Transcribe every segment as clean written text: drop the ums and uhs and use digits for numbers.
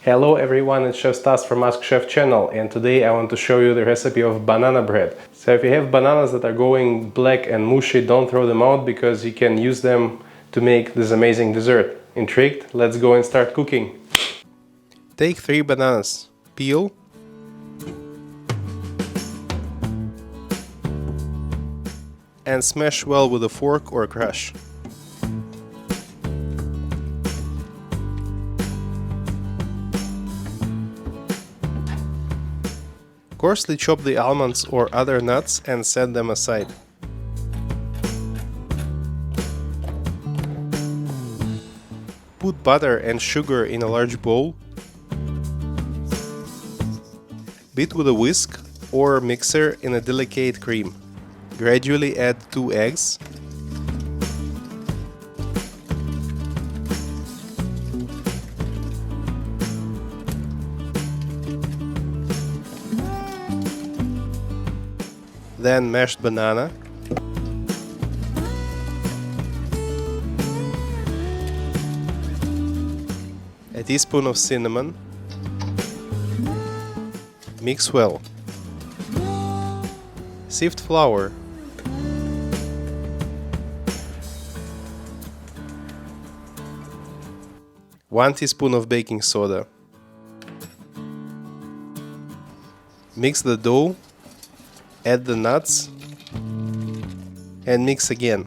Hello everyone, it's Chef Stas from Ask Chef channel, and today I want to show you the recipe of banana bread. So if you have bananas that are going black and mushy, don't throw them out because you can use them to make this amazing dessert. Intrigued? Let's go and start cooking. Take 3 bananas, peel, and smash well with a fork or crush. Coarsely chop the almonds or other nuts and set them aside. Put butter and sugar in a large bowl. Beat with a whisk or mixer in a delicate cream. Gradually add 2 eggs. Then mashed banana. A teaspoon of cinnamon. Mix well. Sieved flour. One teaspoon of baking soda. Mix the dough. Add the nuts and mix again.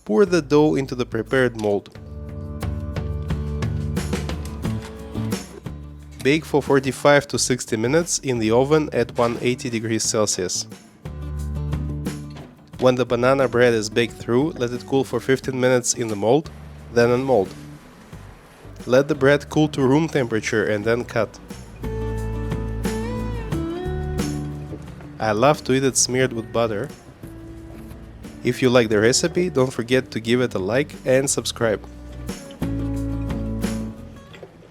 Pour the dough into the prepared mold. Bake for 45 to 60 minutes in the oven at 180 degrees Celsius. When the banana bread is baked through, let it cool for 15 minutes in the mold, then unmold. Let the bread cool to room temperature and then cut. I love to eat it smeared with butter. If you like the recipe, don't forget to give it a like and subscribe.